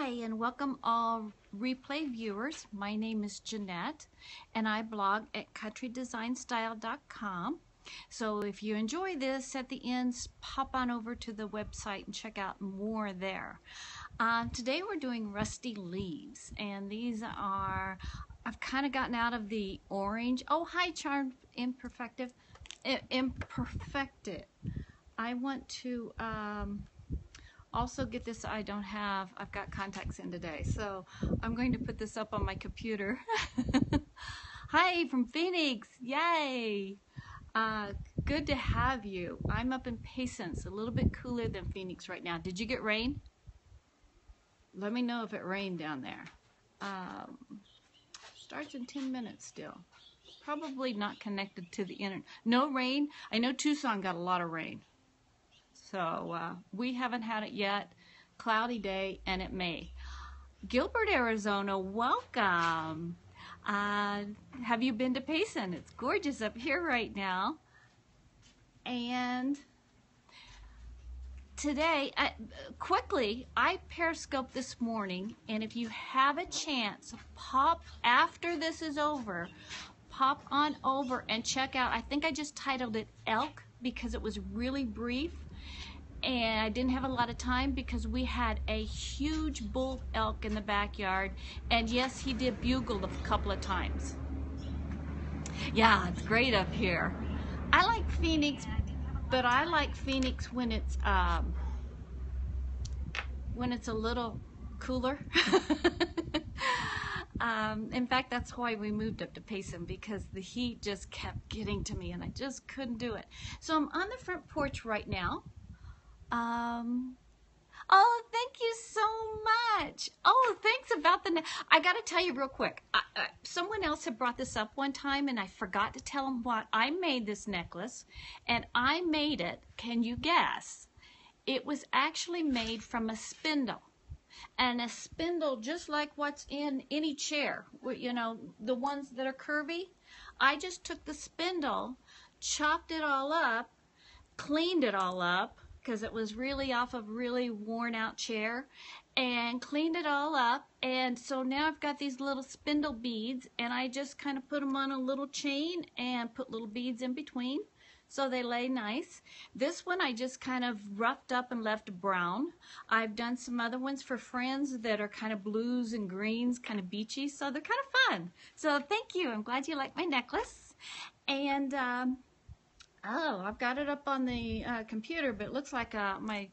Hi, and welcome all replay viewers. My name is Jeanette, and I blog at countrydesignstyle.com. So if you enjoy this at the end, pop on over to the website and check out more there. Today we're doing rusty leaves, and these are, I've kind of gotten out of the orange. Oh, hi, Charmed Imperfected. I want to also get this. I've got contacts in today, so I'm going to put this up on my computer. Hi from Phoenix, yay! Good to have you. I'm up in Patience, a little bit cooler than Phoenix right now. Did you get rain? Let me know if it rained down there. Starts in 10 minutes still. Probably not connected to the internet. No rain. I know Tucson got a lot of rain. So we haven't had it yet. Cloudy day, and it may. Gilbert, Arizona, welcome. Have you been to Payson? It's gorgeous up here right now. And today, quickly, I periscoped this morning, and if you have a chance, pop after this is over, pop on over and check out. I think I just titled it Elk because it was really brief. And I didn't have a lot of time because we had a huge bull elk in the backyard, and yes, he did bugle a couple of times. Yeah, it's great up here. I like Phoenix, but I like Phoenix when it's a little cooler. In fact, that's why we moved up to Payson, because the heat just kept getting to me and I just couldn't do it. So I'm on the front porch right now. Oh, thank you so much. Oh, thanks about the, I got to tell you real quick. Someone else had brought this up one time and I forgot to tell them what. I made this necklace and I made it, can you guess? It was actually made from a spindle. And a spindle, just like what's in any chair, you know, the ones that are curvy. I just took the spindle, chopped it all up, cleaned it all up, because it was really off of really worn out chair, and cleaned it all up. And so now I've got these little spindle beads, and I just kind of put them on a little chain and put little beads in between so they lay nice. This one I just kind of roughed up and left brown. I've done some other ones for friends that are kind of blues and greens, kind of beachy, so they're kind of fun. So thank you. I'm glad you like my necklace. And oh, I've got it up on the computer, but it looks like my...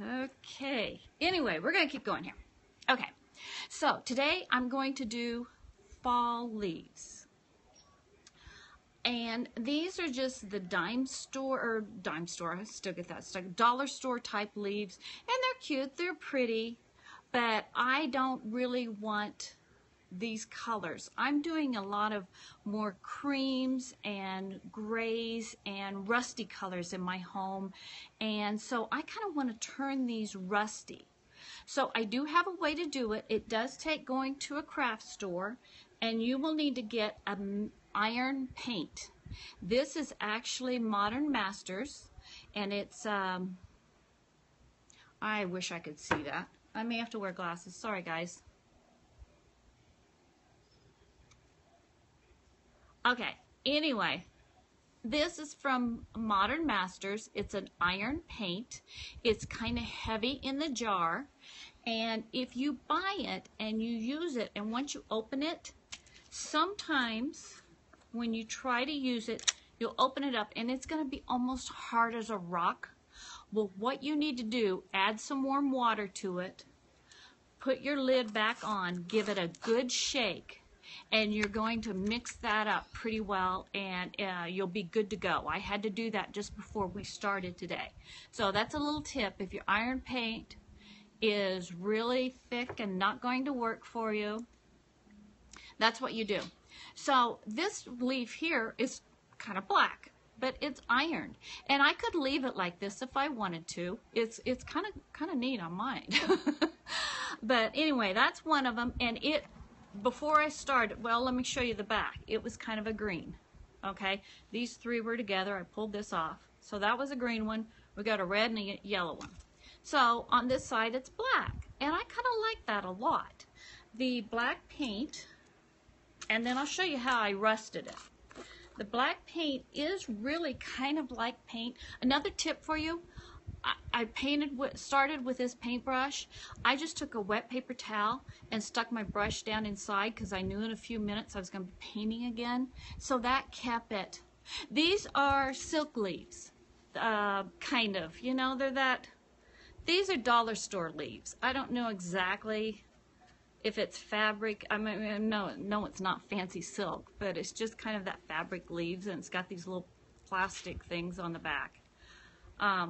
Okay. Anyway, we're going to keep going here. Okay. So today I'm going to do fall leaves. And these are just the dollar store, I still get that stuck, dollar store type leaves, and they're cute, they're pretty, but I don't really want these colors. I'm doing a lot of more creams and grays and rusty colors in my home, and so I kind of want to turn these rusty. So I do have a way to do it. It does take going to a craft store, and you will need to get a iron paint. This is actually Modern Masters, and it's I wish I could see that. I may have to wear glasses. Sorry, guys. Okay, anyway, this is from Modern Masters. It's an iron paint. It's kind of heavy in the jar, and if you buy it and you use it, and once you open it, sometimes when you try to use it, you'll open it up and it's going to be almost hard as a rock. Well, what you need to do, add some warm water to it, put your lid back on, give it a good shake, and you're going to mix that up pretty well, and you'll be good to go. I had to do that just before we started today. So that's a little tip. If your iron paint is really thick and not going to work for you, that's what you do. So this leaf here is kind of black, but it's ironed, and I could leave it like this if I wanted to. It's kind of neat on mine. But anyway, that's one of them, and before I started, well, let me show you the back. It was kind of a green, okay? These three were together. I pulled this off. So that was a green one. We got a red and a yellow one. So on this side, it's black, and I kind of like that a lot. The black paint, and then I'll show you how I rusted it. The black paint is really kind of like paint. Another tip for you, I started with this paintbrush. I just took a wet paper towel and stuck my brush down inside because I knew in a few minutes I was going to be painting again. So that kept it. These are silk leaves, kind of. You know, these are dollar store leaves. I don't know exactly if it's fabric. I mean, no, it's not fancy silk, but it's just kind of that fabric leaves, and it's got these little plastic things on the back.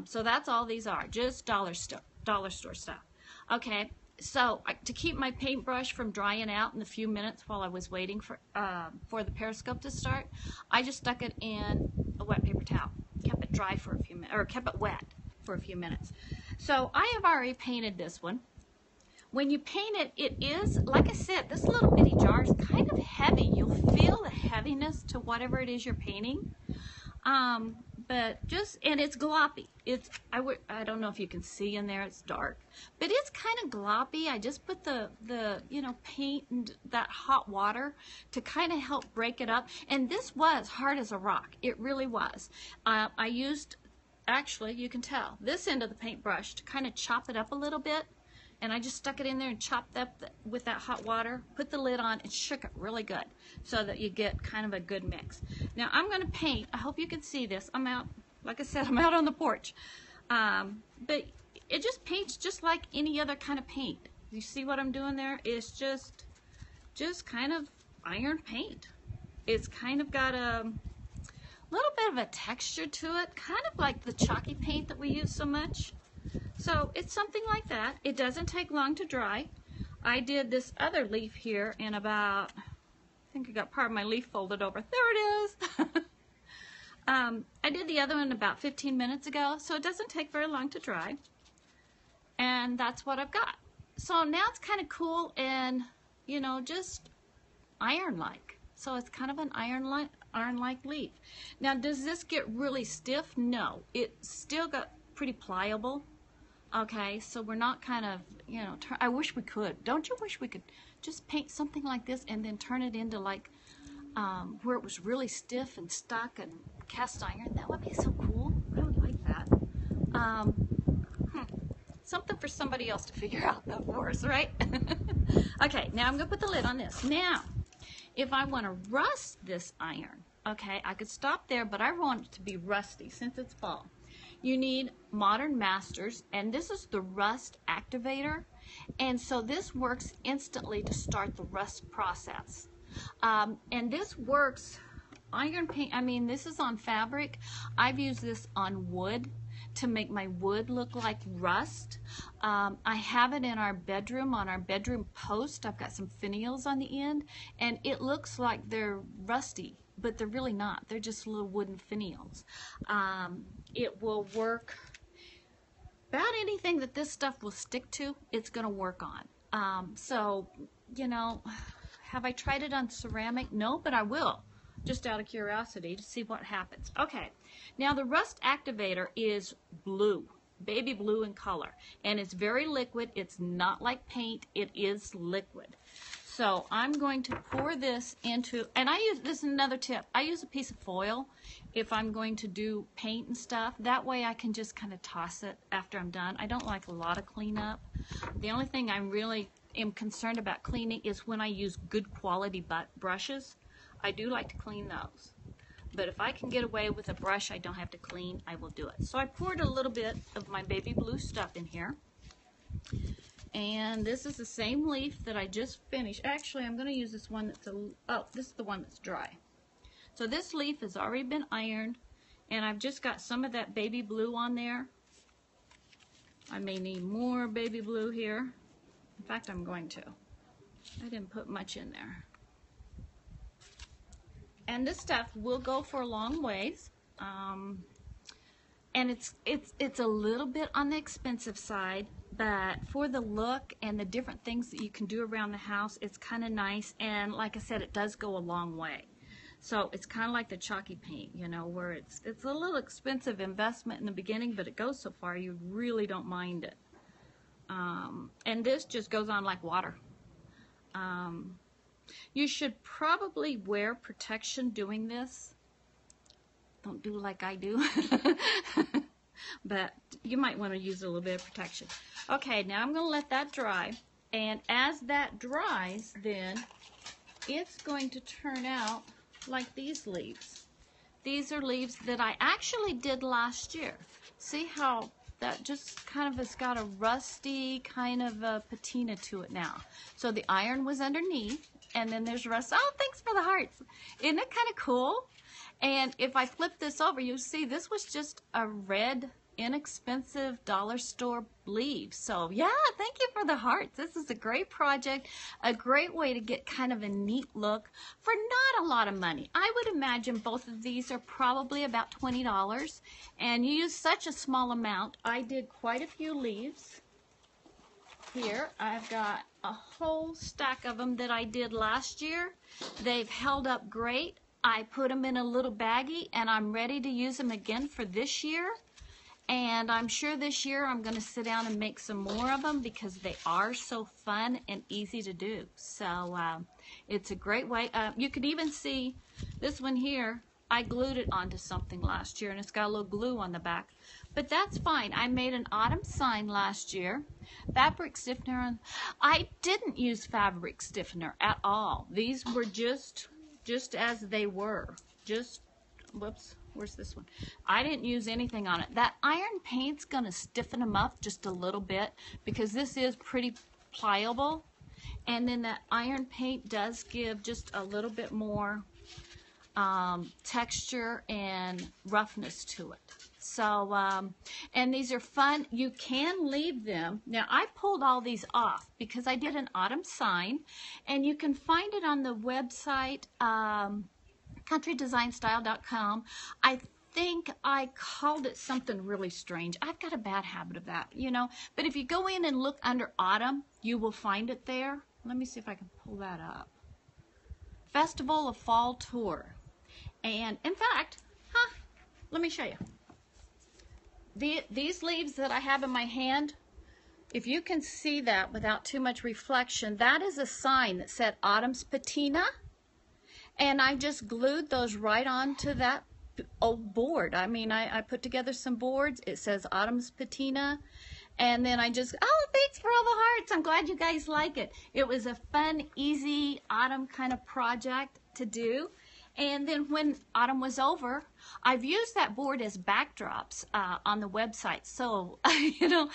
So that's all these are, just dollar store stuff. Okay, so to keep my paintbrush from drying out in a few minutes while I was waiting for the periscope to start, I just stuck it in a wet paper towel, kept it dry for a few minutes, or kept it wet for a few minutes. So I have already painted this one. When you paint it, it is, like I said, this little bitty jar is kind of heavy. You'll feel the heaviness to whatever it is you're painting. And it's gloppy. I don't know if you can see in there, it's dark, but it's kind of gloppy. I just put the paint and that hot water to kind of help break it up. And this was hard as a rock. It really was. I used, actually, you can tell, this end of the paintbrush to kind of chop it up a little bit. And I just stuck it in there and chopped up with that hot water, put the lid on, and shook it really good so that you get kind of a good mix. Now I'm going to paint. I hope you can see this. I'm out, like I said, I'm out on the porch. But it just paints just like any other kind of paint. You see what I'm doing there? It's just kind of iron paint. It's kind of got a little bit of a texture to it, kind of like the chalky paint that we use so much. So it's something like that. It doesn't take long to dry. I did this other leaf here in about, I think I got part of my leaf folded over. There it is. I did the other one about 15 minutes ago, so it doesn't take very long to dry. And that's what I've got. So now it's kind of cool and, you know, just iron-like. So it's kind of an iron-like leaf. Now, does this get really stiff? No. It's still got pretty pliable. Okay, so we're not kind of, you know, I wish we could. Don't you wish we could just paint something like this and then turn it into like where it was really stiff and stuck and cast iron? That would be so cool. I would like that. Something for somebody else to figure out that for us, right? Okay, now I'm going to put the lid on this. Now, if I want to rust this iron, okay, I could stop there, but I want it to be rusty since it's fall. You need Modern Masters, and this is the rust activator, and so this works instantly to start the rust process. And this works, iron paint, I mean, this is on fabric. I've used this on wood to make my wood look like rust. I have it in our bedroom, on our bedroom post. I've got some finials on the end, and it looks like they're rusty, but they're really not. They're just little wooden finials. It will work about anything that this stuff will stick to, it's going to work on. So, you know, have I tried it on ceramic? No, but I will, just out of curiosity to see what happens. Okay, now the rust activator is blue, baby blue in color, and it's very liquid. It's not like paint, it is liquid. So I'm going to pour this into, and this is another tip, I use a piece of foil if I'm going to do paint and stuff. That way I can just kind of toss it after I'm done. I don't like a lot of cleanup. The only thing I really am concerned about cleaning is when I use good quality brushes. I do like to clean those. But if I can get away with a brush I don't have to clean, I will do it. So I poured a little bit of my baby blue stuff in here. And this is the same leaf that I just finished. Actually, I'm going to use this one that's this is the one that's dry. So this leaf has already been ironed, and I've just got some of that baby blue on there. I may need more baby blue here. In fact, I'm going to. I didn't put much in there. And this stuff will go for a long ways. And it's a little bit on the expensive side, but for the look and the different things that you can do around the house, it's kind of nice. And like I said, it does go a long way. So it's kind of like the chalky paint, you know, where it's a little expensive investment in the beginning, but it goes so far you really don't mind it. And this just goes on like water. You should probably wear protection doing this. Don't do like I do. But you might want to use a little bit of protection. Okay, now I'm going to let that dry. And as that dries, then it's going to turn out like these leaves. These are leaves that I actually did last year. See how that just kind of has got a rusty kind of a patina to it now. So the iron was underneath, and then there's rust. Oh, thanks for the hearts. Isn't it kind of cool? And if I flip this over, you'll see this was just a red, inexpensive dollar store leaf. So yeah, thank you for the hearts. This is a great project, a great way to get kind of a neat look for not a lot of money. I would imagine both of these are probably about $20, and you use such a small amount. I did quite a few leaves. Here I've got a whole stack of them that I did last year. They've held up great. I put them in a little baggie, and I'm ready to use them again for this year. And I'm sure this year I'm going to sit down and make some more of them because they are so fun and easy to do. So it's a great way. You could even see this one here. I glued it onto something last year, and it's got a little glue on the back. But that's fine. I made an autumn sign last year. Fabric stiffener. I didn't use fabric stiffener at all. These were just as they were. Just, whoops. Where's this one? I didn't use anything on it. That iron paint's going to stiffen them up just a little bit because this is pretty pliable. And then that iron paint does give just a little bit more texture and roughness to it. So, and these are fun. You can leave them. Now, I pulled all these off because I did an autumn sign. And you can find it on the website, countrydesignstyle.com. I think I called it something really strange. I've got a bad habit of that, you know. But if you go in and look under autumn, you will find it there. Let me see if I can pull that up. Festival of Fall Tour. And in fact, let me show you. These leaves that I have in my hand, if you can see that without too much reflection, that is a sign that said Autumn's Patina. And I just glued those right onto that old board. I mean, I put together some boards. It says Autumn's Patina. And then I just, oh, thanks for all the hearts. I'm glad you guys like it. It was a fun, easy autumn kind of project to do. And then when autumn was over, I've used that board as backdrops on the website. So, you know,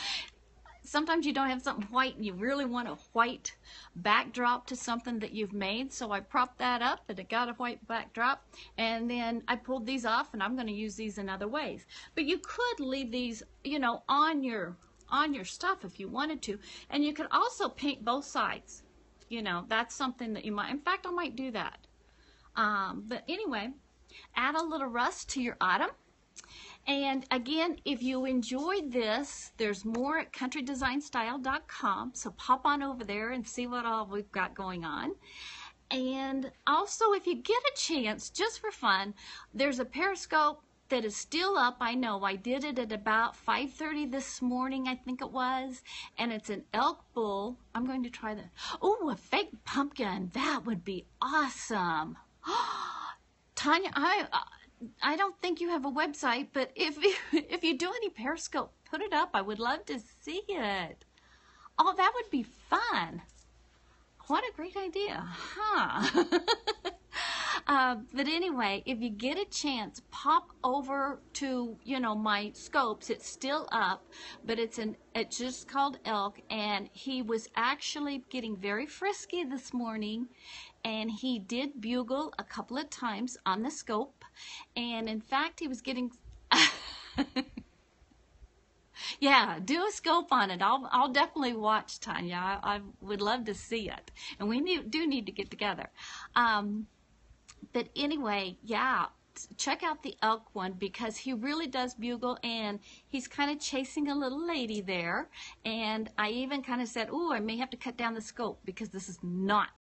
sometimes you don't have something white and you really want a white backdrop to something that you've made. So I propped that up and it got a white backdrop. And then I pulled these off, and I'm going to use these in other ways. But you could leave these, you know, on your stuff if you wanted to. And you could also paint both sides. You know, that's something that you might, in fact, I might do that. But anyway, add a little rust to your autumn. And again, if you enjoyed this, there's more at countrydesignstyle.com. So pop on over there and see what all we've got going on. And also, if you get a chance, just for fun, there's a Periscope that is still up. I know I did it at about 5:30 this morning, I think it was. And it's an elk bull. I'm going to try that. Oh, a fake pumpkin. That would be awesome. Tanya, I don't think you have a website, but if you do any Periscope, put it up. I would love to see it. Oh, that would be fun. What a great idea, huh? But anyway, if you get a chance, pop over to, you know, my scopes. It's still up, but it's just called Elk, and he was actually getting very frisky this morning, and he did bugle a couple of times on the scope, and in fact, he was getting... Yeah, do a scope on it. I'll definitely watch, Tanya. I would love to see it, and we do need to get together. But anyway, yeah, check out the elk one because he really does bugle, and he's kind of chasing a little lady there. And I even kind of said, "Ooh, I may have to cut down the scope because this is not